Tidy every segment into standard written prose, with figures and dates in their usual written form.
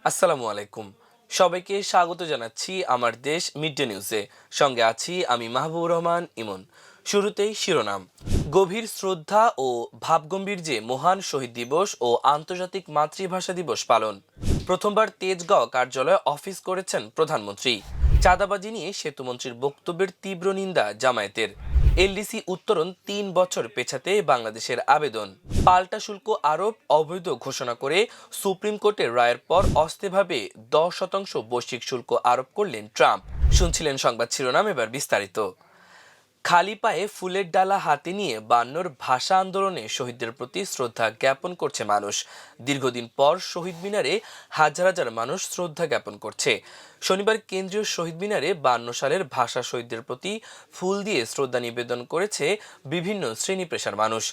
আসসালামু আলাইকুম। সবাইকে স্বাগত জানাচ্ছি আমার দেশ মিড ডে নিউজে। সঙ্গে আছি আমি মাহবুবুর রহমান ইমন। শুরুতেই শিরোনাম। গভীর শ্রদ্ধা ও ভাবগম্ভীর্যে মহান শহীদ দিবস ও আন্তর্জাতিক মাতৃভাষা দিবস পালন। প্রথমবার তেজগাঁও কার্যালয়ে অফিস করেছেন প্রধানমন্ত্রী। চাঁদাবাজি নিয়ে সেতুমন্ত্রীর বক্তব্যের তীব্র নিন্দা জামায়াতের। এলডিসি উত্তরণ ৩ বছর পেছাতে বাংলাদেশের আবেদন। পাল্টা শুল্ক আরোপ অবৈধ ঘোষণা করে সুপ্রিম কোর্টের রায়ের পর অস্থায়ীভাবে ১০% বৈশ্বিক শুল্ক আরোপ করলেন ট্রাম্প। শুনছিলেন সংবাদ শিরোনাম, এবার বিস্তারিত। খালি পায়ে ফুলের ডালা হাতে নিয়ে বায়ান্নর ভাষা আন্দোলনে শহীদদের প্রতি শ্রদ্ধা জ্ঞাপন করছে মানুষ। দীর্ঘদিন পর শহীদ মিনারে হাজার হাজার মানুষ শ্রদ্ধা জ্ঞাপন করছে। শনিবার কেন্দ্রীয় শহীদ মিনারে ৫২ সালের ভাষা শহীদদের প্রতি ফুল দিয়ে শ্রদ্ধা নিবেদন করেছে বিভিন্ন শ্রেণী পেশার মানুষ।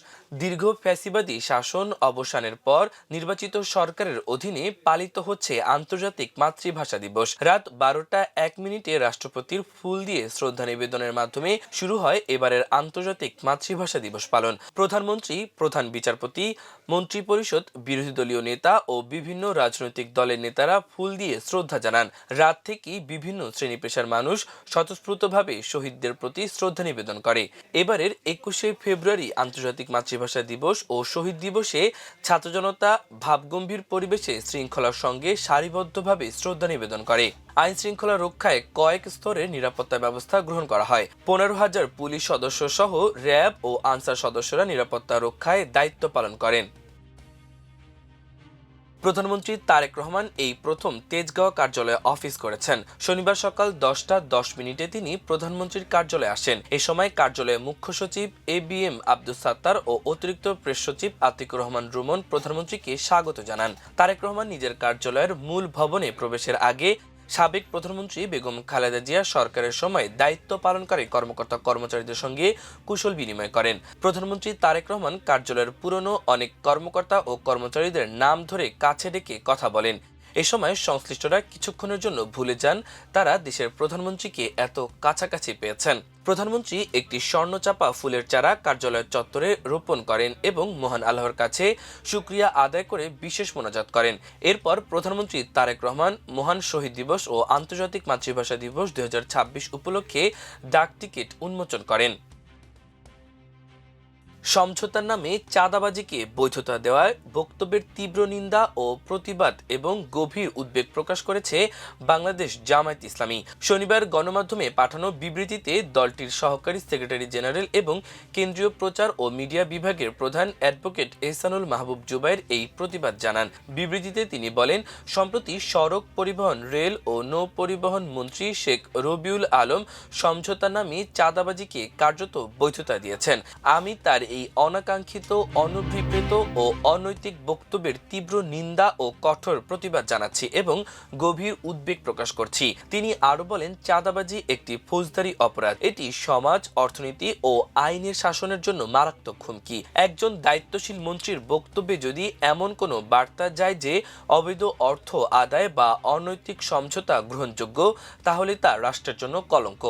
দীর্ঘ ফ্যাসিবাদী শাসন অবসানের পর নির্বাচিত সরকারের অধীনে পালিত হচ্ছে আন্তর্জাতিক মাতৃভাষা দিবস। রাত ১২টা ১ মিনিটে রাষ্ট্রপতির ফুল দিয়ে শ্রদ্ধা নিবেদনের মাধ্যমে শুরু হয় এবারের আন্তর্জাতিক মাতৃভাষা দিবস পালন। প্রধানমন্ত্রী, প্রধান বিচারপতি, মন্ত্রিপরিষদ, বিরোধী দলীয় নেতা ও বিভিন্ন রাজনৈতিক দলের নেতারা ফুল দিয়ে শ্রদ্ধা জানান। রাত থেকেই বিভিন্ন শ্রেণী পেশার মানুষ স্বতঃস্ফূর্তভাবে শহীদদের প্রতি শ্রদ্ধা নিবেদন করে। এবারের ২১শে ফেব্রুয়ারি আন্তর্জাতিক মাতৃভাষা দিবস ও শহীদ দিবসে ছাত্র জনতা ভাবগম্ভীর পরিবেশে শৃঙ্খলার সঙ্গে সারিবদ্ধভাবে শ্রদ্ধা নিবেদন করে। আইন শৃঙ্খলা রক্ষায় কয়েক স্তরের নিরাপত্তা ব্যবস্থা গ্রহণ করা হয়। ১৫,০০০ পুলিশ সদস্য সহ র্যাব ও আনসার সদস্যরা নিরাপত্তা রক্ষায় দায়িত্ব পালন করেন। প্রধানমন্ত্রী তারেক রহমান এই প্রথম তেজগাঁও কার্যালয়ে অফিস করেছেন। শনিবার সকাল ১০টা ১০ মিনিটে তিনি প্রধানমন্ত্রীর কার্যালয়ে আসেন। এ সময় কার্যালয়ে মুখ্য সচিব এবিএম আব্দুস সাত্তার ও অতিরিক্ত প্রেস সচিব আতিকুর রহমান রুমন প্রধানমন্ত্রীকে স্বাগত জানান। তারেক রহমান নিজের কার্যালয়ের মূল ভবনে প্রবেশের আগে সাবেক প্রধানমন্ত্রী বেগম খালেদা জিয়া সরকারের সময় দায়িত্ব পালনকারী কর্মকর্তা কর্মচারীদের সঙ্গে কুশল বিনিময় করেন। প্রধানমন্ত্রী তারেক রহমান কার্যালয়ের পুরনো অনেক কর্মকর্তা ও কর্মচারীদের নাম ধরে কাছে ডেকে কথা বলেন। এ সময় সংশ্লিষ্টরা কিছুক্ষণের জন্য ভুলে যান তারা দেশের প্রধানমন্ত্রীকে এত কাছাকাছি পেয়েছেন। প্রধানমন্ত্রী একটি স্বর্ণচাপা ফুলের চারা কার্যালয়ের চত্বরে রোপণ করেন এবং মহান আল্লাহর কাছে শুকরিয়া আদায় করে বিশেষ মোনাজাত করেন। এরপর প্রধানমন্ত্রী তারেক রহমান মহান শহীদ দিবস ও আন্তর্জাতিক মাতৃভাষা দিবস ২০২৬ উপলক্ষে ডাক টিকিট উন্মোচন করেন। সমঝোতার নামে চাঁদাবাজিকে বৈধতা দেওয়ায় বক্তব্যের তীব্র নিন্দা ও প্রতিবাদ এবং গভীর উদ্বেগ প্রকাশ করেছে বাংলাদেশ জামায়াত ইসলামী। শনিবার গণমাধ্যমে পাঠানো বিবৃতিতে দলটির সহকারী সেক্রেটারি জেনারেল এবং কেন্দ্রীয় প্রচার ও মিডিয়া বিভাগের প্রধান অ্যাডভোকেট এহসানুল মাহবুব জুবায়ের এই প্রতিবাদ জানান। বিবৃতিতে তিনি বলেন, সম্প্রতি সড়ক পরিবহন, রেল ও নৌ পরিবহন মন্ত্রী শেখ রবিউল আলম সমঝোতার নামে চাঁদাবাজিকে কার্যত বৈধতা দিয়েছেন। আমি তার এই অনাকাঙ্ক্ষিত, অনভিপ্রেত ও অনৈতিক বক্তব্যের তীব্র নিন্দা ও কঠোর প্রতিবাদ জানাচ্ছি এবং গভীর উদ্বেগ প্রকাশ করছি। তিনি আরো বলেন, চাঁদাবাজি একটি ফৌজদারি অপরাধ। এটি সমাজ, অর্থনীতি ও আইনের শাসনের জন্য মারাত্মক হুমকি। একজন দায়িত্বশীল মন্ত্রীর বক্তব্যে যদি এমন কোনো বার্তা যায় যে অবৈধ অর্থ আদায় বা অনৈতিক সমঝোতা গ্রহণযোগ্য, তাহলে তা রাষ্ট্রের জন্য কলঙ্ক।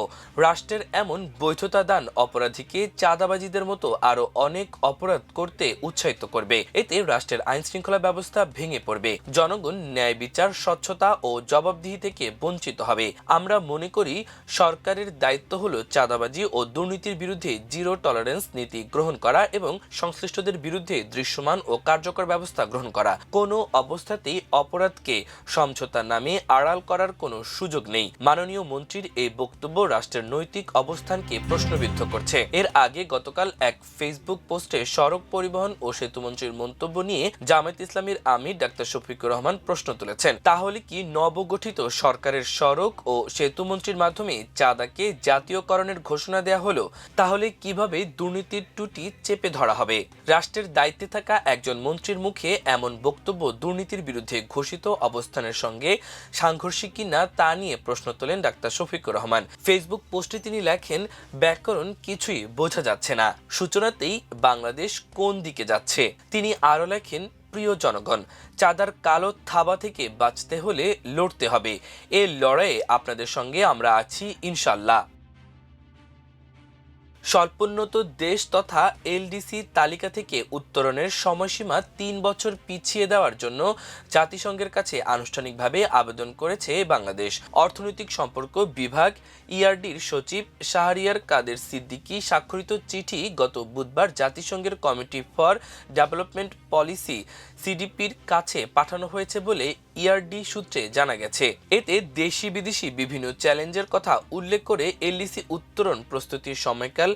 রাষ্ট্রের এমন বৈধতা দান অপরাধীকে চাঁদাবাজিদের মতো আরো অনেক অপরাধ করতে উৎসাহিত করবে। এতে রাষ্ট্রের আইন শৃঙ্খলা ব্যবস্থা ভেঙে পড়বে। জনগণ ন্যায় বিচার, স্বচ্ছতা ও জবাবদিহি থেকে বঞ্চিত হবে। আমরা মনে করি সরকারের দায়িত্ব হলো চাঁদাবাজি ও দুর্নীতির বিরুদ্ধে জিরো টলারেন্স নীতি গ্রহণ করা এবং সংশ্লিষ্টদের বিরুদ্ধে দৃশ্যমান ও কার্যকর ব্যবস্থা গ্রহণ করা। কোনো অবস্থাতেই অপরাধকে সমঝোতার নামে আড়াল করার কোনো সুযোগ নেই। মাননীয় মন্ত্রীর এই বক্তব্য রাষ্ট্রের নৈতিক অবস্থানকে প্রশ্নবিদ্ধ করছে। এর আগে গতকাল এক ফেসবুক পোস্টে সড়ক পরিবহন ও সেতুমন্ত্রীর মন্তব্য নিয়ে জামায়াত ইসলামীর আমির ডাক্তার শফিকুর রহমান প্রশ্ন তুলেছেন, তাহলে কি নবগঠিত সরকারের সড়ক ও সেতুমন্ত্রীর মাধ্যমে চাঁদাকে জাতীয়করণের ঘোষণা দেয়া হলো? তাহলে কিভাবে দুর্নীতির টুটি চেপে ধরা হবে? রাষ্ট্রের দায়িত্বে থাকা একজন মন্ত্রীর মুখে এমন বক্তব্য দুর্নীতির বিরুদ্ধে ঘোষিত অবস্থানের সঙ্গে সাংঘর্ষিক কিনা তা নিয়ে প্রশ্ন তোলেন ডাক্তার শফিকুর রহমান। ফেসবুক পোস্টে তিনি লেখেন, ব্যাকরণ কিছুই বোঝা যাচ্ছে না, সূচনাতেই বাংলাদেশ কোন দিকে যাচ্ছে। তিনি আরো লেখেন, প্রিয় জনগণ, চাঁদার কালো থাবা থেকে বাঁচতে হলে লড়তে হবে। এই লড়াইয়ে আপনাদের সঙ্গে আমরা আছি ইনশাল্লাহ। স্বল্পোন্নত দেশ তথা এলডিসি তালিকা থেকে উত্তরণের সময়সীমা ৩ বছর পিছিয়ে দেওয়ার জন্য জাতিসংঘের কাছে আনুষ্ঠানিকভাবে আবেদন করেছে বাংলাদেশ। অর্থনৈতিক সম্পর্ক বিভাগ ইআরডির সচিব শাহরিয়ার কাদের সিদ্দিকী স্বাক্ষরিত চিঠি গত বুধবার জাতিসংঘের কমিটি ফর ডেভেলপমেন্ট পলিসি সিডিপির কাছে পাঠানো হয়েছে বলে ইআরডি সূত্রে জানা গেছে। এতে দেশি বিদেশি বিভিন্ন চ্যালেঞ্জের কথা উল্লেখ করে এলডিসি উত্তরণ প্রস্তুতির সময়কাল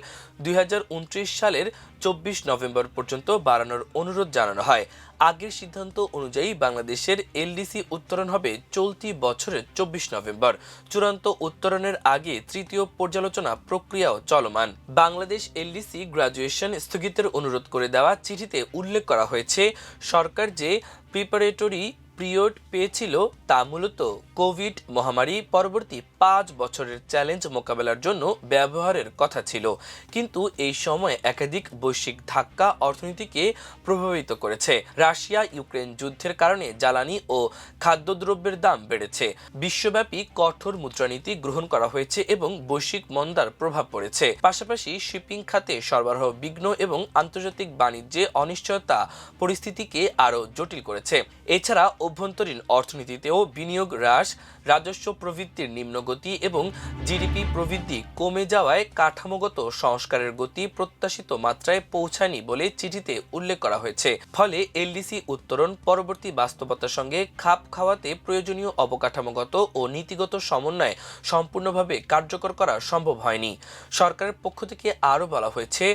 ২০২৯ সালের ২৪ নভেম্বর পর্যন্ত বাড়ানোর অনুরোধ জানানো হয়। আগের সিদ্ধান্ত অনুযায়ী বাংলাদেশের এলডিসি উত্তরণ হবে চলতি বছরের ২৪ নভেম্বর। চূড়ান্ত উত্তরণের আগে তৃতীয় পর্যালোচনা প্রক্রিয়াও চলমান। বাংলাদেশ এলডিসি গ্রাজুয়েশন স্থগিতের অনুরোধ করে দেওয়া চিঠিতে উল্লেখ করা হয়েছে, সরকার যে প্রিপারেটরি পিরিয়ড পেয়েছিল তা মূলত কোভিড মহামারী পরবর্তী ৫ বছরের চ্যালেঞ্জ মোকাবেলার জন্য ব্যবহারের কথা ছিল, কিন্তু এই সময় একাধিক বৈশ্বিক ধাক্কা অর্থনীতিকে প্রভাবিত করেছে। রাশিয়া ইউক্রেন যুদ্ধের কারণে জ্বালানি ও খাদ্যদ্রব্যের দাম বেড়েছে, বিশ্বব্যাপী কঠোর মুদ্রানীতি গ্রহণ করা হয়েছে এবং বৈশ্বিক মন্দার প্রভাব পড়েছে। পাশাপাশি শিপিং খাতে সরবরাহ বিঘ্ন এবং আন্তর্জাতিক বাণিজ্যে অনিশ্চয়তা পরিস্থিতিকে আরও জটিল করেছে। এছাড়া অভ্যন্তরীণ অর্থনীতিতেও বিনিয়োগ হ্রাস, রাজস্ব প্রবৃদ্ধির নিম্নগতি এবং জিডিপি প্রবৃদ্ধি কমে যাওয়ায় কাঠামোগত সংস্কারের গতি প্রত্যাশিত মাত্রায় পৌঁছায়নি বলে চিঠিতে উল্লেখ করা হয়েছে। ফলে এলডিসি উত্তরণ পরবর্তী বাস্তবতার সঙ্গে খাপ খাওয়াতে প্রয়োজনীয় অবকাঠামোগত ও নীতিগত সমন্বয় সম্পূর্ণভাবে কার্যকর করা সম্ভব হয়নি। সরকারের পক্ষ থেকে আরও বলা হয়েছে,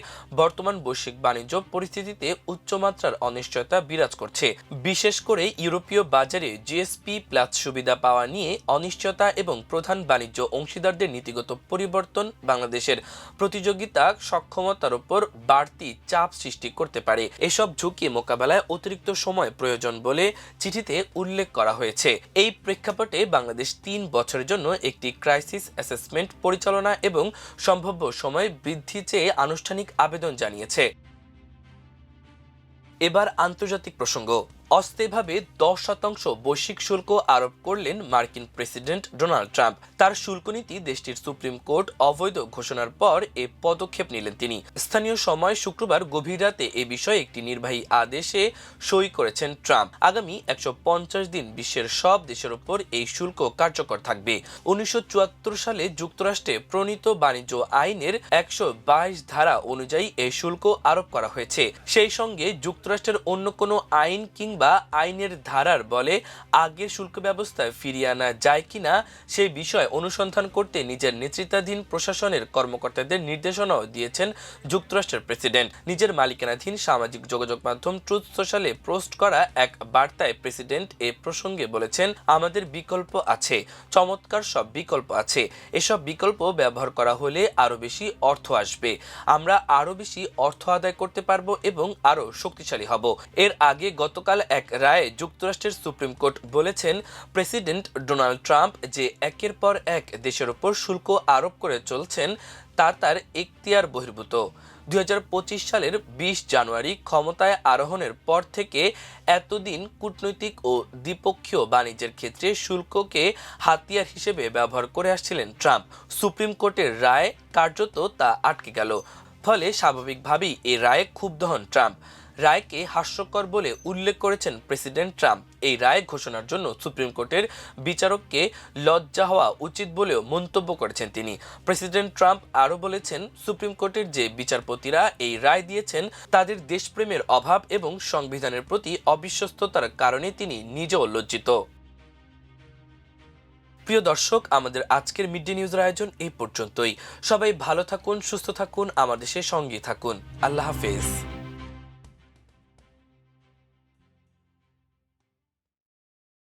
বর্তমান বৈশ্বিক বাণিজ্য পরিস্থিতিতে উচ্চমাত্রার অনিশ্চয়তা বিরাজ করছে। বিশেষ করে ইউরোপীয় বাজারে জিএসপি প্লাস সুবিধা পাওয়া নিয়ে অনিশ্চয়তা এবং প্রধান বাণিজ্য অংশীদারদের নীতিগত পরিবর্তন বাংলাদেশের প্রতিযোগিতা সক্ষমতার উপর বাড়তি চাপ সৃষ্টি করতে পারে। এসব ঝুঁকি মোকাবেলায় অতিরিক্ত সময় প্রয়োজন বলে চিঠিতে উল্লেখ করা হয়েছে। এই প্রেক্ষাপটে বাংলাদেশ ৩ বছরের জন্য একটি ক্রাইসিস অ্যাসেসমেন্ট পরিচালনা এবং সম্ভাব্য সময় বৃদ্ধি চেয়ে আনুষ্ঠানিক আবেদন জানিয়েছে। এবার আন্তর্জাতিক প্রসঙ্গ। অস্থায়ীভাবে ১০% বৈশ্বিক শুল্ক আরোপ করলেন মার্কিন প্রেসিডেন্ট ডোনাল্ড ট্রাম্প। তার শুল্ক নীতি দেশটির সুপ্রিম কোর্ট অবৈধ ঘোষণার পর এ পদক্ষেপ নিলেন তিনি। স্থানীয় সময় শুক্রবার গভীর রাতে এ বিষয়ে একটি নির্বাহী আদেশে সই করেছেন ট্রাম্প। আগামী ১৫০ দিন বিশ্বের সব দেশের উপর এই শুল্ক কার্যকর থাকবে। ১৯৭৪ সালে যুক্তরাষ্ট্রে প্রণীত বাণিজ্য আইনের ১২২ ধারা অনুযায়ী এই শুল্ক আরোপ করা হয়েছে। সেই সঙ্গে যুক্তরাষ্ট্রের অন্য কোনো আইন কিংবা আইনের ধারার বলে আগের শুল্ক ব্যবস্থায় ফিরিয়ে আনা যায় কিনা সেই বিষয়ে অনুসন্ধান করতে নিজের নেতৃত্বাধীন প্রশাসনের কর্মকর্তাদের নির্দেশনাও দিয়েছেন যুক্তরাষ্ট্রের প্রেসিডেন্ট। নিজের মালিকানাধীন সামাজিক যোগাযোগ মাধ্যম ট্রুথ সোশ্যালে পোস্ট করা এক বার্তায় প্রেসিডেন্ট এ প্রসঙ্গে বলেছেন, আমাদের বিকল্প আছে, চমৎকার সব বিকল্প আছে। এসব বিকল্প ব্যবহার করা হলে আরো বেশি অর্থ আসবে, আমরা আরো বেশি অর্থ আদায় করতে পারবো এবং আরো শক্তিশালী হব। এর আগে গতকাল এক রায়ে যুক্তরাষ্ট্রের সুপ্রিম কোর্ট বলেছেন, প্রেসিডেন্ট ডোনাল্ড ট্রাম্প যে একের পর এক দেশের উপর শুল্ক আরোপ করে চলছেন তা তার এখতিয়ার বহির্ভূত। ২০২৫ সালের ২০ জানুয়ারি ক্ষমতায় আরোহণের পর থেকে এতদিন কূটনৈতিক ও দ্বিপক্ষীয় বাণিজ্যের ক্ষেত্রে শুল্ককে হাতিয়ার হিসেবে ব্যবহার করে আসছিলেন ট্রাম্প। সুপ্রিম কোর্টের রায় কার্যত তা আটকে গেল। ফলে স্বাভাবিকভাবেই এই রায়ে ক্ষুব্ধ হন ট্রাম্প। রায়কে হাস্যকর বলে উল্লেখ করেছেন প্রেসিডেন্ট ট্রাম্প। এই রায় ঘোষণার জন্য সুপ্রিম কোর্টের বিচারককে লজ্জা হওয়া উচিত বলেও মন্তব্য করেছেন তিনি। প্রেসিডেন্ট ট্রাম্প আরও বলেছেন, সুপ্রিম কোর্টের যে বিচারপতিরা এই রায় দিয়েছেন তাদের দেশপ্রেমের অভাব এবং সংবিধানের প্রতি অবিশ্বস্ততার কারণে তিনি নিজেও লজ্জিত। প্রিয় দর্শক, আমাদের আজকের মিড ডে নিউজের আয়োজন এই পর্যন্তই। সবাই ভালো থাকুন, সুস্থ থাকুন, আমাদের সঙ্গে থাকুন। আল্লাহ হাফেজ।